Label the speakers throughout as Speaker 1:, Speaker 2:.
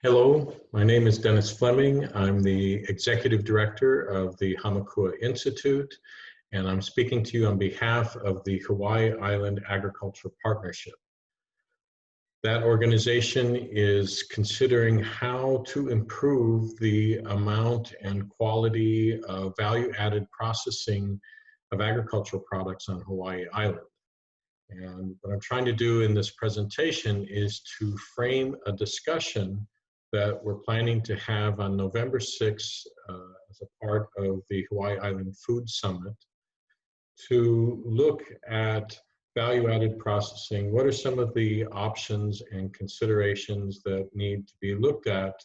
Speaker 1: Hello, my name is Dennis Flemming. I'm the Executive Director of the Hamakua Institute, and I'm speaking to you on behalf of the Hawai'i Island Agricultural Partnership. That organization is considering how to improve the amount and quality of value-added processing of agricultural products on Hawai'i Island. And what I'm trying to do in this presentation is to frame a discussion that we're planning to have on November 6th as a part of the Hawai'i Island Food Summit to look at value-added processing. What are some of the options and considerations that need to be looked at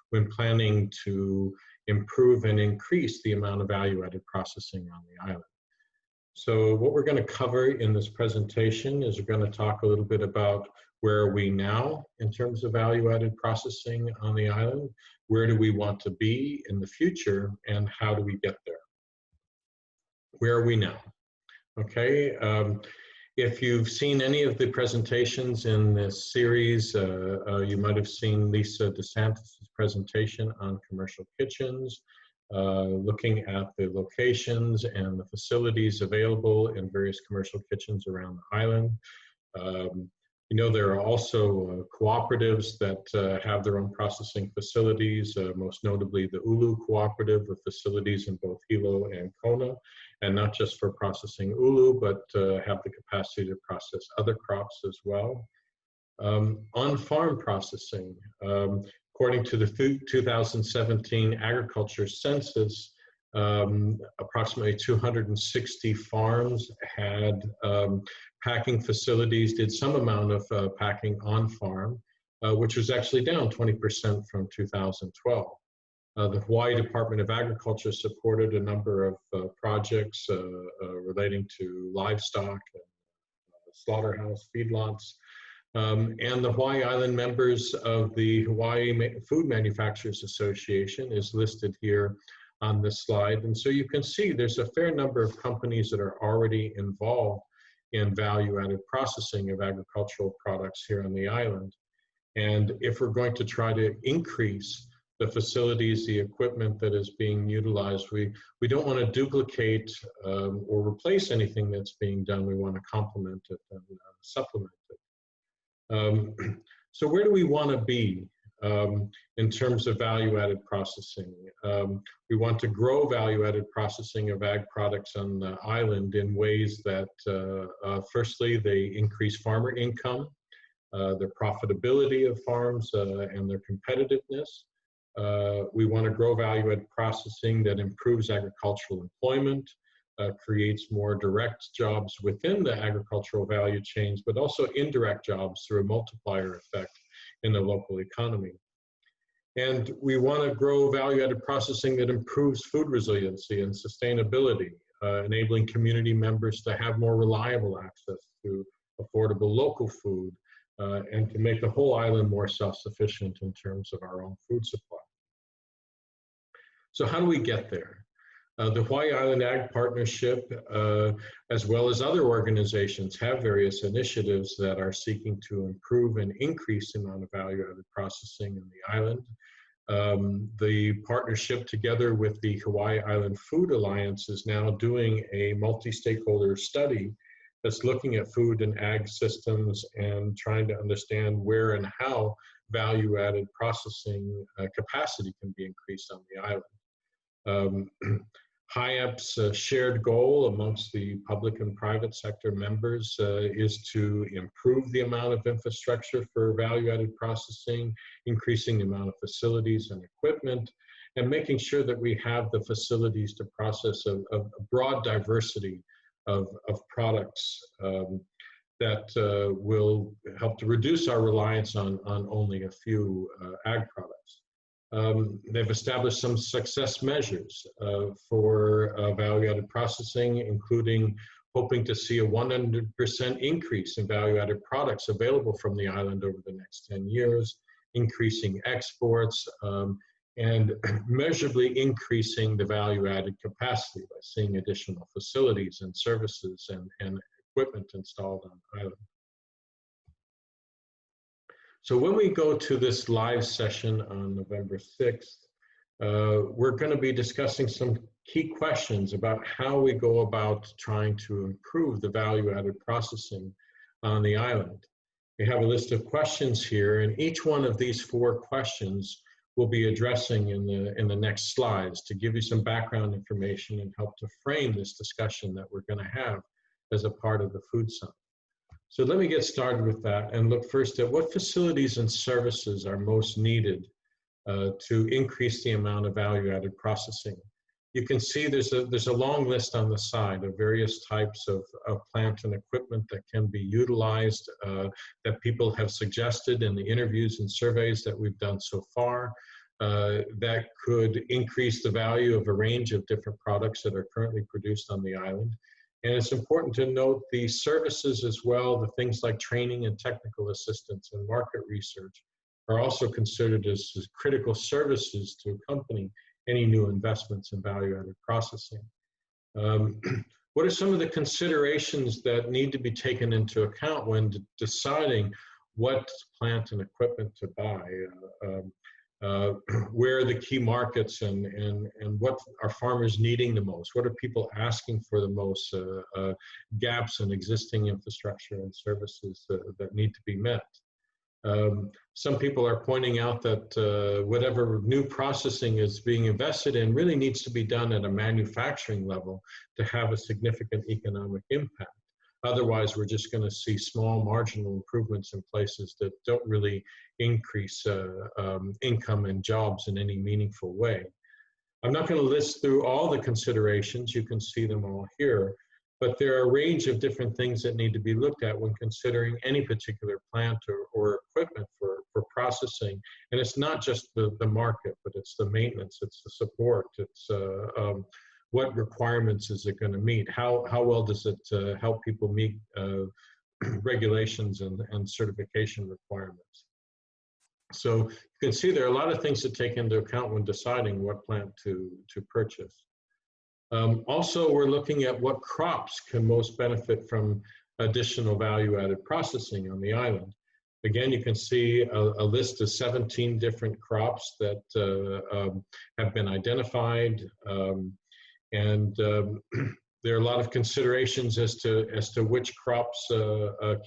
Speaker 1: when planning to improve and increase the amount of value-added processing on the island? So what we're going to cover in this presentation is we're going to talk a little bit about where are we now in terms of value-added processing on the island, where do we want to be in the future, and how do we get there? Where are we now? Okay, if you've seen any of the presentations in this series, you might have seen Lisa DeSantis' presentation on commercial kitchens, looking at the locations and the facilities available in various commercial kitchens around the island. You know, there are also cooperatives that have their own processing facilities, most notably the Ulu Cooperative with facilities in both Hilo and Kona, and not just for processing ulu, but have the capacity to process other crops as well. On-farm processing, according to the 2017 agriculture census, approximately 260 farms had packing facilities, did some amount of packing on farm, which was actually down 20% from 2012. The Hawaii Department of Agriculture supported a number of projects relating to livestock, slaughterhouse, feedlots, and the Hawai'i Island members of the Hawaii Food Manufacturers Association is listed here on this slide. And so you can see there's a fair number of companies that are already involved in value-added processing of agricultural products here on the island. And if we're going to try to increase the facilities, the equipment that is being utilized, we don't want to duplicate or replace anything that's being done. We want to complement it and supplement it. So where do we want to be in terms of value-added processing? We want to grow value-added processing of ag products on the island in ways that, firstly, they increase farmer income, their profitability of farms, and their competitiveness. We want to grow value-added processing that improves agricultural employment, creates more direct jobs within the agricultural value chains, but also indirect jobs through a multiplier effect in the local economy. And we want to grow value-added processing that improves food resiliency and sustainability, enabling community members to have more reliable access to affordable local food, and to make the whole island more self-sufficient in terms of our own food supply. So how do we get there? The Hawai'i Island Ag Partnership, as well as other organizations, have various initiatives that are seeking to improve and increase the amount of value-added processing in the island. The partnership, together with the Hawai'i Island Food Alliance, is now doing a multi-stakeholder study that's looking at food and ag systems and trying to understand where and how value-added processing capacity can be increased on the island. HIAP's shared goal amongst the public and private sector members is to improve the amount of infrastructure for value-added processing, increasing the amount of facilities and equipment, and making sure that we have the facilities to process a broad diversity of products that will help to reduce our reliance on only a few ag products. They've established some success measures for value-added processing, including hoping to see a 100% increase in value-added products available from the island over the next 10 years, increasing exports, and measurably increasing the value-added capacity by seeing additional facilities and services and equipment installed on the island. So when we go to this live session on November 6th, we're going to be discussing some key questions about how we go about trying to improve the value-added processing on the island. We have a list of questions here, and each one of these 4 questions we'll be addressing in the next slides to give you some background information and help to frame this discussion that we're going to have as a part of the Food Summit. So let me get started with that and look first at what facilities and services are most needed to increase the amount of value-added processing. You can see there's a long list on the side of various types of plant and equipment that can be utilized that people have suggested in the interviews and surveys that we've done so far that could increase the value of a range of different products that are currently produced on the island. And it's important to note the services as well, the things like training and technical assistance and market research are also considered as critical services to accompany any new investments in value-added processing. What are some of the considerations that need to be taken into account when deciding what plant and equipment to buy? Where are the key markets and what are farmers needing the most? What are people asking for the most? Gaps in existing infrastructure and services that need to be met. Some people are pointing out that whatever new processing is being invested in really needs to be done at a manufacturing level to have a significant economic impact. Otherwise, we're just going to see small marginal improvements in places that don't really increase income and jobs in any meaningful way. I'm not going to list through all the considerations. You can see them all here. But there are a range of different things that need to be looked at when considering any particular plant or equipment for processing. And it's not just the market, but it's the maintenance, it's the support, it's what requirements is it going to meet? How well does it help people meet regulations and certification requirements? So you can see there are a lot of things to take into account when deciding what plant to purchase. Also, we're looking at what crops can most benefit from additional value-added processing on the island. Again, you can see a list of 17 different crops that have been identified, and there are a lot of considerations as to which crops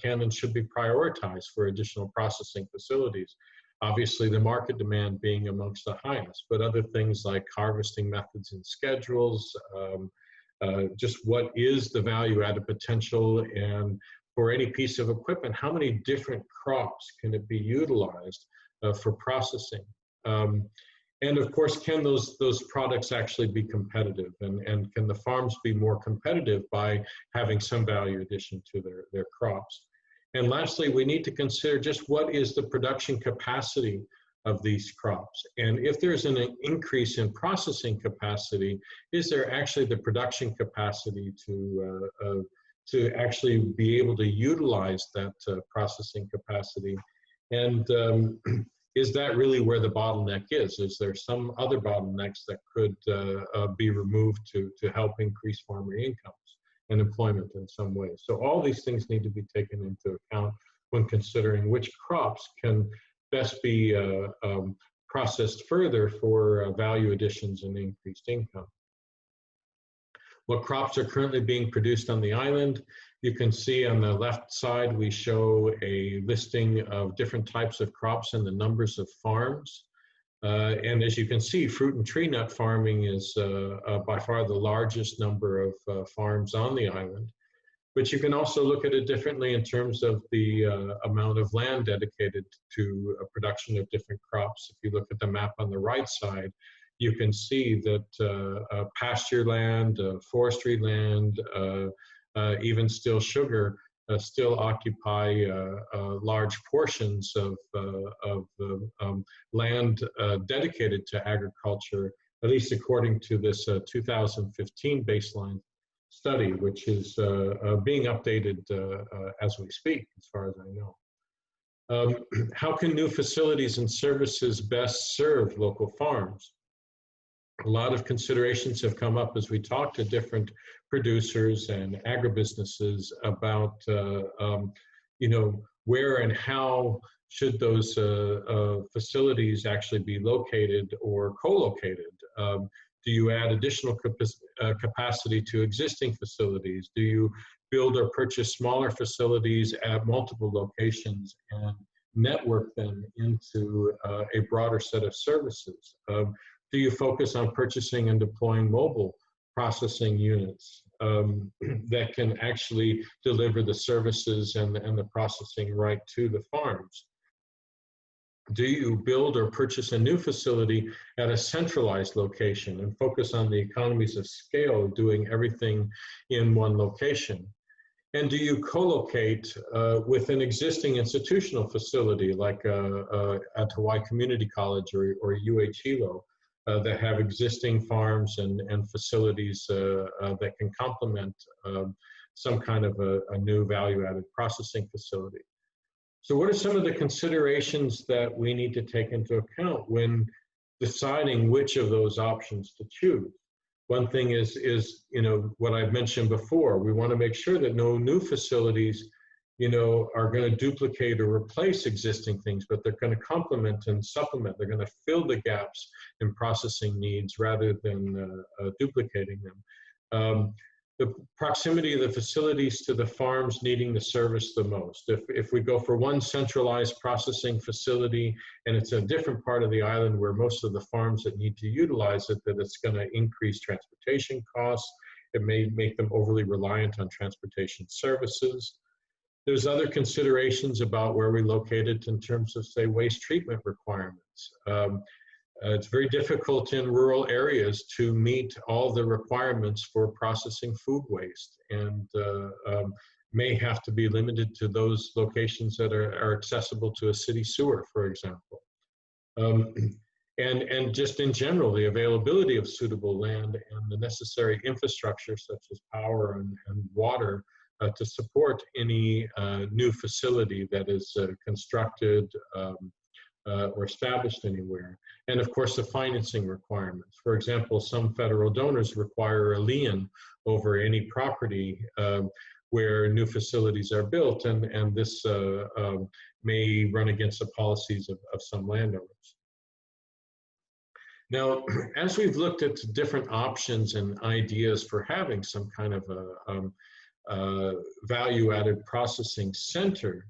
Speaker 1: can and should be prioritized for additional processing facilities. Obviously, the market demand being amongst the highest, but other things like harvesting methods and schedules, just what is the value-added potential, and for any piece of equipment, how many different crops can it be utilized for processing? And of course, can those products actually be competitive, and can the farms be more competitive by having some value addition to their crops? And lastly, we need to consider just what is the production capacity of these crops. And if there's an increase in processing capacity, is there actually the production capacity to actually be able to utilize that processing capacity? And is that really where the bottleneck is? Is there some other bottlenecks that could be removed to help increase farmer incomes and employment in some way? So all these things need to be taken into account when considering which crops can best be processed further for value additions and increased income. What crops are currently being produced on the island? You can see on the left side, we show a listing of different types of crops and the numbers of farms. And as you can see, fruit and tree nut farming is by far the largest number of farms on the island. But you can also look at it differently in terms of the amount of land dedicated to a production of different crops. If you look at the map on the right side, you can see that pasture land, forestry land, even still sugar, still occupy large portions of land dedicated to agriculture, at least according to this 2015 baseline study, which is being updated as we speak, as far as I know. How can new facilities and services best serve local farms? A lot of considerations have come up as we talk to different producers and agribusinesses about, where and how should those facilities actually be located or co-located? Do you add additional capacity to existing facilities? Do you build or purchase smaller facilities at multiple locations and network them into a broader set of services? Do you focus on purchasing and deploying mobile processing units that can actually deliver the services and the processing right to the farms? Do you build or purchase a new facility at a centralized location and focus on the economies of scale of doing everything in one location? And do you co-locate with an existing institutional facility like at Hawaii Community College or UH-Hilo that have existing farms and facilities that can complement some kind of a new value-added processing facility? So what are some of the considerations that we need to take into account when deciding which of those options to choose? One thing is what I've mentioned before. We want to make sure that no new facilities, are going to duplicate or replace existing things, but they're going to complement and supplement. They're going to fill the gaps in processing needs rather than duplicating them. The proximity of the facilities to the farms needing the service the most. If we go for one centralized processing facility and it's a different part of the island where most of the farms that need to utilize it, that it's going to increase transportation costs. It may make them overly reliant on transportation services. There's other considerations about where we locate it in terms of, say, waste treatment requirements. It's very difficult in rural areas to meet all the requirements for processing food waste, and may have to be limited to those locations that are accessible to a city sewer, for example. And just in general, the availability of suitable land and the necessary infrastructure such as power and water to support any new facility that is constructed or established anywhere. And of course, the financing requirements. For example, some federal donors require a lien over any property where new facilities are built, and this may run against the policies of some landowners. Now, as we've looked at different options and ideas for having some kind of a value-added processing center,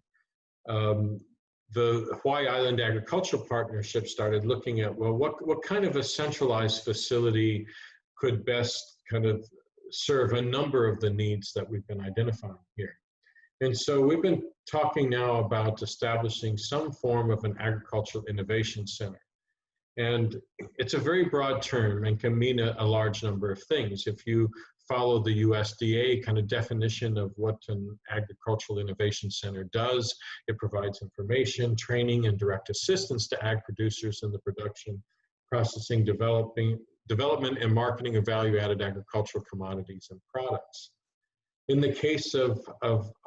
Speaker 1: the Hawai'i Island Agricultural Partnership started looking at, well, what kind of a centralized facility could best kind of serve a number of the needs that we've been identifying here. And so we've been talking now about establishing some form of an agricultural innovation center. And it's a very broad term and can mean a large number of things. If you follow the USDA kind of definition of what an agricultural innovation center does, it provides information, training, and direct assistance to ag producers in the production, processing, development, and marketing of value-added agricultural commodities and products. In the case of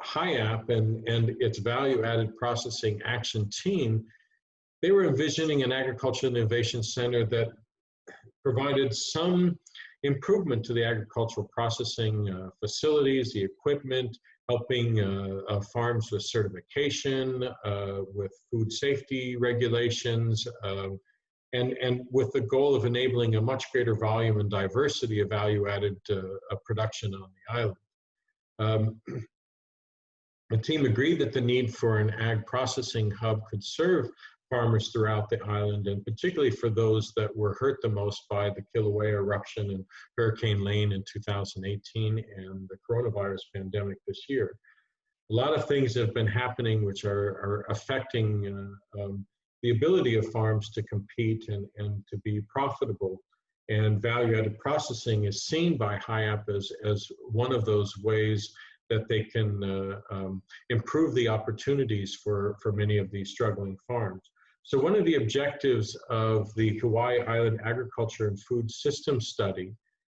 Speaker 1: HIAP and its value-added processing action team, they were envisioning an agricultural innovation center that provided some improvement to the agricultural processing facilities, the equipment, helping farms with certification, with food safety regulations, and with the goal of enabling a much greater volume and diversity of value-added production on the island. The team agreed that the need for an ag processing hub could serve farmers throughout the island, and particularly for those that were hurt the most by the Kilauea eruption and Hurricane Lane in 2018 and the coronavirus pandemic this year. A lot of things have been happening which are affecting the ability of farms to compete and to be profitable. And value-added processing is seen by HIAP as one of those ways that they can improve the opportunities for many of these struggling farms. So one of the objectives of the Hawaii Island Agriculture and Food System Study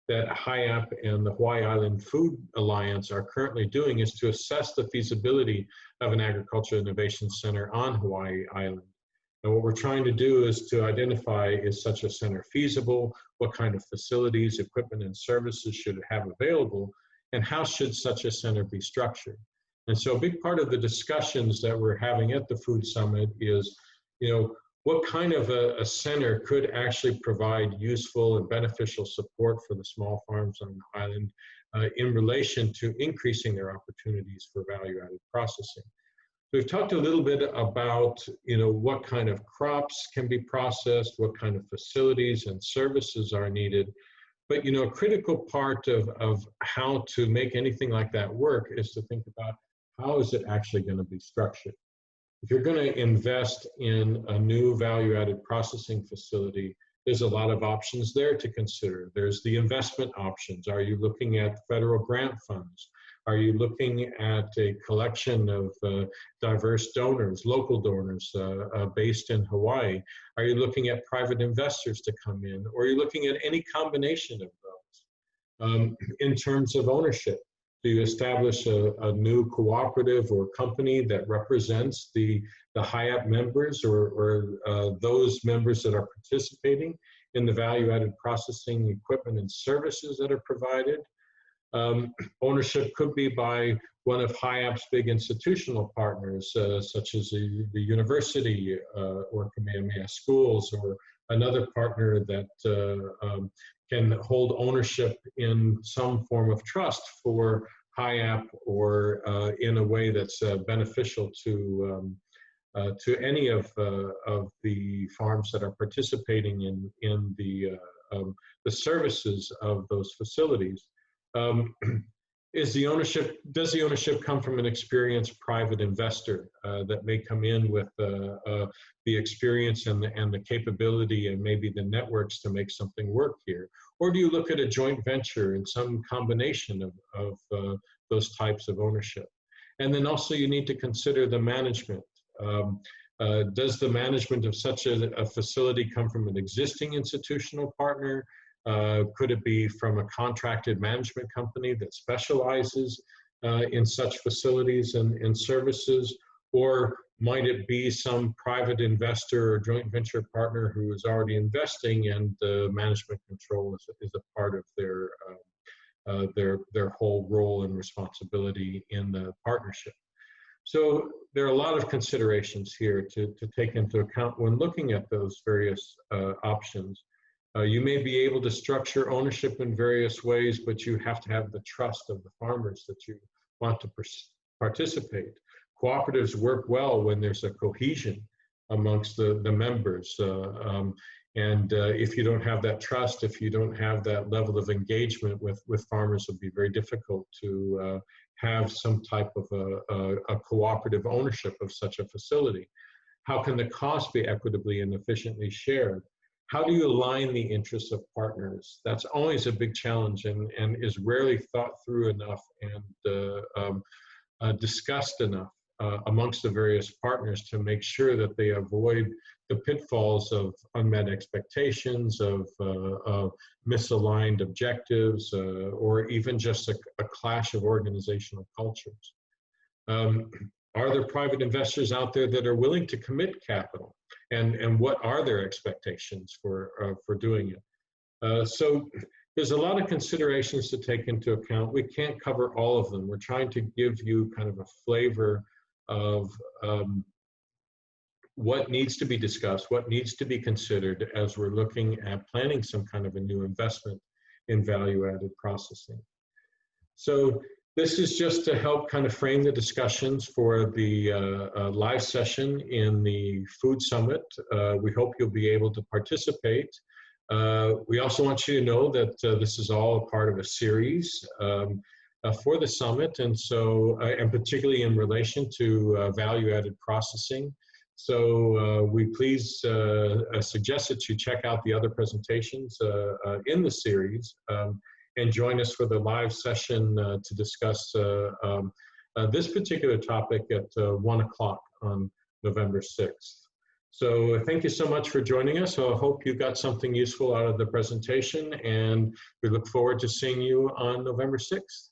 Speaker 1: that HIAP and the Hawaii Island Food Alliance are currently doing is to assess the feasibility of an agricultural innovation center on Hawaii Island. And what we're trying to do is to identify, is such a center feasible? What kind of facilities, equipment, and services should it have available? And how should such a center be structured? And so a big part of the discussions that we're having at the Food Summit is, what kind of a center could actually provide useful and beneficial support for the small farms on the island in relation to increasing their opportunities for value-added processing. We've talked a little bit about, what kind of crops can be processed, what kind of facilities and services are needed. But, a critical part of how to make anything like that work is to think about how is it actually going to be structured. If you're going to invest in a new value-added processing facility, there's a lot of options there to consider. There's the investment options. Are you looking at federal grant funds? Are you looking at a collection of diverse donors, local donors based in Hawaii? Are you looking at private investors to come in? Or are you looking at any combination of those? In terms of ownership, do you establish a new cooperative or company that represents the HIAP members or those members that are participating in the value-added processing equipment and services that are provided? Ownership could be by one of HIAP's big institutional partners, such as the university or Kamehameha Schools, or another partner that can hold ownership in some form of trust for HIAP, or in a way that's beneficial to any of the farms that are participating in the services of those facilities. Does the ownership come from an experienced private investor that may come in with the experience and the capability and maybe the networks to make something work here? Or do you look at a joint venture and some combination of those types of ownership? And then also you need to consider the management. Does the management of such a facility come from an existing institutional partner? Could it be from a contracted management company that specializes in such facilities and services? Or might it be some private investor or joint venture partner who is already investing, and the management control is a part of their whole role and responsibility in the partnership? So there are a lot of considerations here to take into account when looking at those various options. You may be able to structure ownership in various ways, but you have to have the trust of the farmers that you want to participate. Cooperatives work well when there's a cohesion amongst the members. If you don't have that trust, if you don't have that level of engagement with farmers, it would be very difficult to have some type of a cooperative ownership of such a facility. How can the cost be equitably and efficiently shared? How do you align the interests of partners? That's always a big challenge and is rarely thought through enough and discussed enough amongst the various partners to make sure that they avoid the pitfalls of unmet expectations, of misaligned objectives, or even just a clash of organizational cultures. Are there private investors out there that are willing to commit capital? And what are their expectations for doing it? So there's a lot of considerations to take into account. We can't cover all of them. We're trying to give you kind of a flavor of what needs to be discussed, what needs to be considered as we're looking at planning some kind of a new investment in value-added processing. So this is just to help kind of frame the discussions for the live session in the Food Summit. We hope you'll be able to participate. We also want you to know that this is all a part of a series for the summit, and so, and particularly in relation to value-added processing. So we please suggest that you check out the other presentations in the series. And join us for the live session to discuss this particular topic at 1 o'clock on November 6th. So thank you so much for joining us. So I hope you got something useful out of the presentation, and we look forward to seeing you on November 6th.